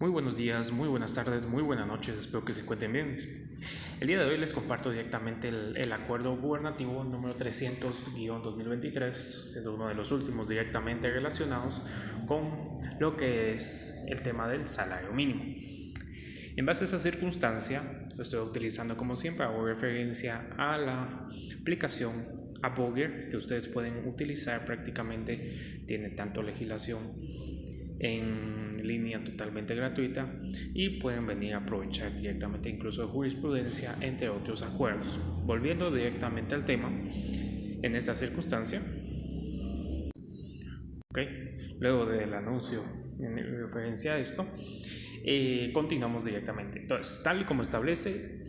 Muy buenos días, muy buenas tardes, muy buenas noches, espero que se encuentren bien. El día de hoy les comparto directamente el acuerdo gubernativo número 300-2023, siendo uno de los últimos directamente relacionados con lo que es el tema del salario mínimo. En base a esa circunstancia, lo estoy utilizando como siempre, hago referencia a la aplicación Upwork que ustedes pueden utilizar prácticamente, tiene tanto legislación en línea totalmente gratuita y pueden venir a aprovechar directamente incluso de jurisprudencia entre otros acuerdos. Volviendo directamente al tema, en esta circunstancia, luego del anuncio en referencia a esto, continuamos directamente. Entonces, tal y como establece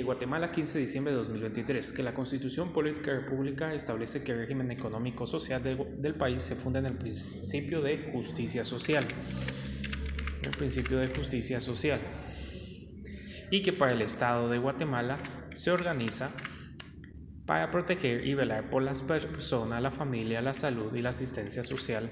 Guatemala 15 de diciembre de 2023, que la Constitución Política de la República establece que el régimen económico-social del país se funda en el principio de justicia social. El principio de justicia social. Y que para el Estado de Guatemala se organiza para proteger y velar por las personas, la familia, la salud y la asistencia social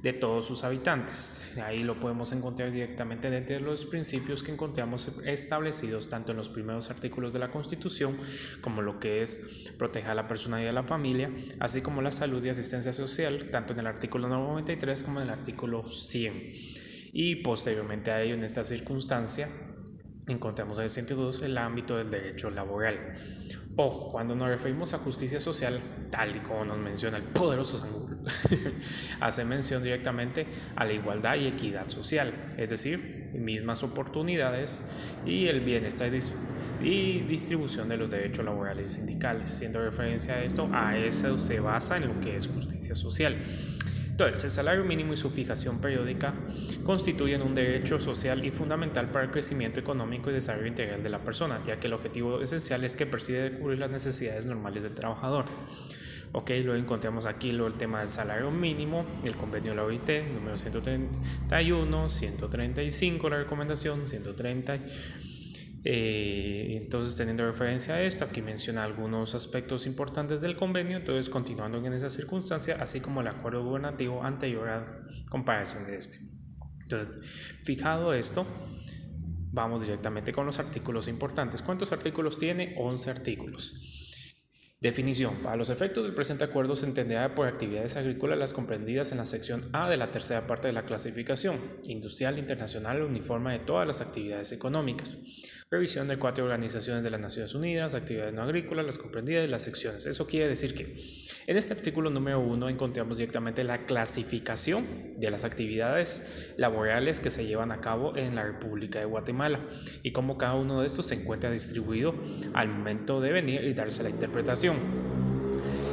de todos sus habitantes. Ahí lo podemos encontrar directamente dentro de los principios que encontramos establecidos tanto en los primeros artículos de la Constitución como lo que es proteger a la persona y a la familia, así como la salud y asistencia social, tanto en el artículo 93 como en el artículo 100. Y posteriormente a ello, en esta circunstancia, encontramos en el 102 el ámbito del derecho laboral. Ojo, cuando nos referimos a justicia social, tal y como nos menciona el poderoso Sangur, hace mención directamente a la igualdad y equidad social, es decir, mismas oportunidades y el bienestar y distribución de los derechos laborales y sindicales. Siendo referencia a esto, a eso se basa en lo que es justicia social. Entonces, el salario mínimo y su fijación periódica constituyen un derecho social y fundamental para el crecimiento económico y desarrollo integral de la persona, ya que el objetivo esencial es que persigue cubrir las necesidades normales del trabajador. Luego encontramos aquí el tema del salario mínimo, el convenio de la OIT, número 131, 135, la recomendación 130. Entonces, teniendo referencia a esto, aquí menciona algunos aspectos importantes del convenio. Entonces, continuando en esa circunstancia, así como el acuerdo gubernativo anterior a comparación de este. Entonces, fijado esto, vamos directamente con los artículos importantes. ¿Cuántos artículos tiene? 11 artículos. Definición. Para los efectos del presente acuerdo se entenderá por actividades agrícolas las comprendidas en la sección A de la tercera parte de la clasificación industrial internacional uniforme de todas las actividades económicas. Revisión de 4 organizaciones de las Naciones Unidas, actividades no agrícolas, las comprendidas en las secciones. Eso quiere decir que en este artículo número 1 encontramos directamente la clasificación de las actividades laborales que se llevan a cabo en la República de Guatemala y cómo cada uno de estos se encuentra distribuido al momento de venir y darse la interpretación.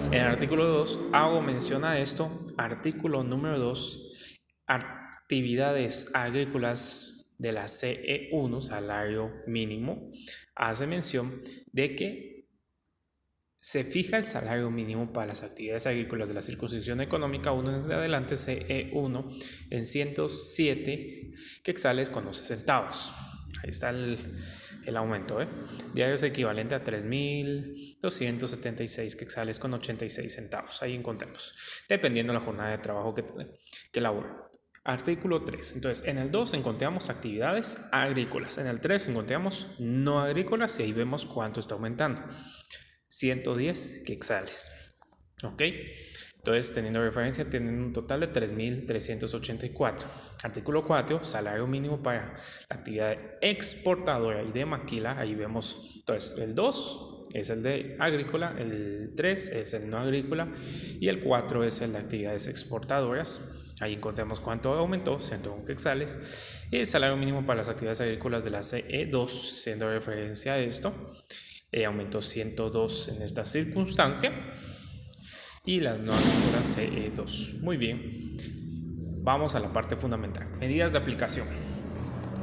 En el artículo 2 hago mención a esto. Artículo número 2, actividades agrícolas de la CE1, salario mínimo, hace mención de que se fija el salario mínimo para las actividades agrícolas de la circunscripción económica 1 desde adelante, CE1, en 107 quetzales con 12 centavos. Ahí está el aumento, diarios equivalente a 3.276 quetzales con 86 centavos. Ahí encontramos, dependiendo de la jornada de trabajo que labora. Artículo 3. Entonces, en el 2 encontramos actividades agrícolas. En el 3 encontramos no agrícolas y ahí vemos cuánto está aumentando. 110 quetzales. Entonces, teniendo referencia, tienen un total de 3.384. Artículo 4, salario mínimo para la actividad exportadora y de maquila. Ahí vemos, entonces, el 2 es el de agrícola, el 3 es el no agrícola y el 4 es el de actividades exportadoras. Ahí encontramos cuánto aumentó, 101 quetzales. Y el salario mínimo para las actividades agrícolas de la CE2, siendo referencia a esto, aumentó 102 en esta circunstancia. Y las no agrícolas CE2. Muy bien. Vamos a la parte fundamental. Medidas de aplicación.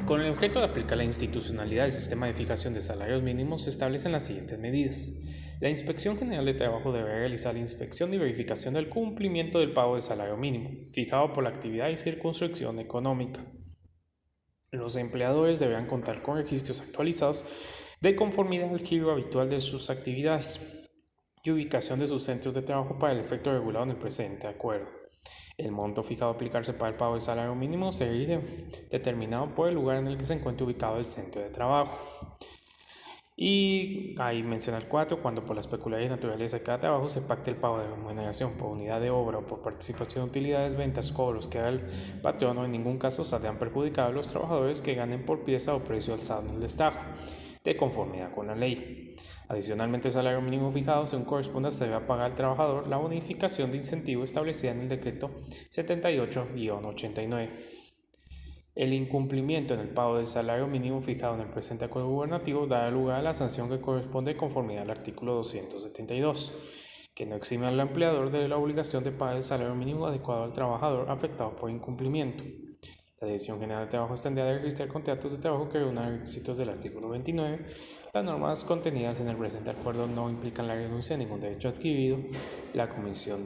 Con el objeto de aplicar la institucionalidad del sistema de fijación de salarios mínimos se establecen las siguientes medidas. La Inspección General de Trabajo deberá realizar la inspección y verificación del cumplimiento del pago del salario mínimo, fijado por la actividad y circunscripción económica. Los empleadores deberán contar con registros actualizados de conformidad al giro habitual de sus actividades y ubicación de sus centros de trabajo para el efecto regulado en el presente acuerdo. El monto fijado a aplicarse para el pago del salario mínimo se rige determinado por el lugar en el que se encuentre ubicado el centro de trabajo. Y ahí menciona el 4, cuando por la peculiaridad y naturaleza de cada trabajo se pacte el pago de remuneración por unidad de obra o por participación de utilidades, ventas, cobros que haga el patrono, en ningún caso saldrán perjudicados los trabajadores que ganen por pieza o precio alzado en el destajo, de conformidad con la ley. Adicionalmente, el salario mínimo fijado, según corresponda, se debe pagar al trabajador la bonificación de incentivo establecida en el decreto 78-89. El incumplimiento en el pago del salario mínimo fijado en el presente acuerdo gubernativo dará lugar a la sanción que corresponde conformidad al artículo 272, que no exime al empleador de la obligación de pagar el salario mínimo adecuado al trabajador afectado por incumplimiento. La Dirección General de Trabajo tendrá de registrar contratos de trabajo que reúnan los requisitos del artículo 29. Las normas contenidas en el presente acuerdo no implican la renuncia a ningún derecho adquirido. La Comisión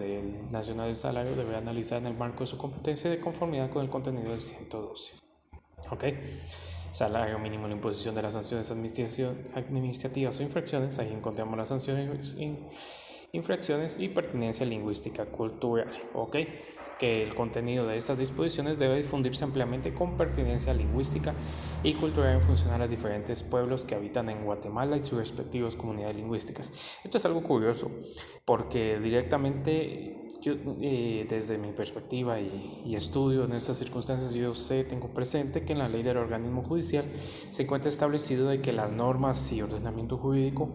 Nacional del Salario deberá analizar en el marco de su competencia de conformidad con el contenido del 112. ¿Ok? Salario mínimo, la imposición de las sanciones administrativas o infracciones. Ahí encontramos las sanciones, infracciones y pertinencia lingüística cultural. ¿Ok? Que el contenido de estas disposiciones debe difundirse ampliamente con pertinencia lingüística y cultural en función a los diferentes pueblos que habitan en Guatemala y sus respectivas comunidades lingüísticas. Esto es algo curioso porque directamente yo, desde mi perspectiva y estudio en estas circunstancias, yo tengo presente que en la ley del organismo judicial se encuentra establecido de que las normas y ordenamiento jurídico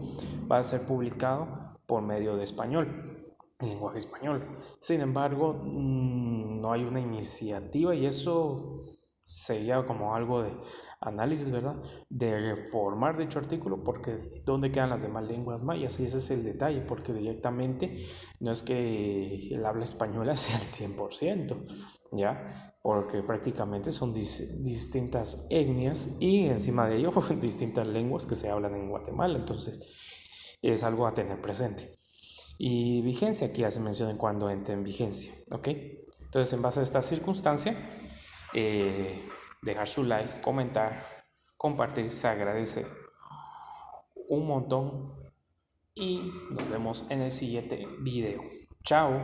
va a ser publicado por medio de español, en lenguaje español. Sin embargo, no hay una iniciativa, y eso sería como algo de análisis, ¿verdad?, de reformar dicho artículo, porque ¿dónde quedan las demás lenguas mayas? Y ese es el detalle, porque directamente no es que el habla española sea el 100%, ¿ya? Porque prácticamente son distintas etnias y encima de ello distintas lenguas que se hablan en Guatemala. Entonces es algo a tener presente. Y vigencia, aquí hace mención en cuando entre en vigencia, ¿ok? Entonces, en base a esta circunstancia, dejar su like, comentar, compartir, se agradece un montón y nos vemos en el siguiente video. Chao.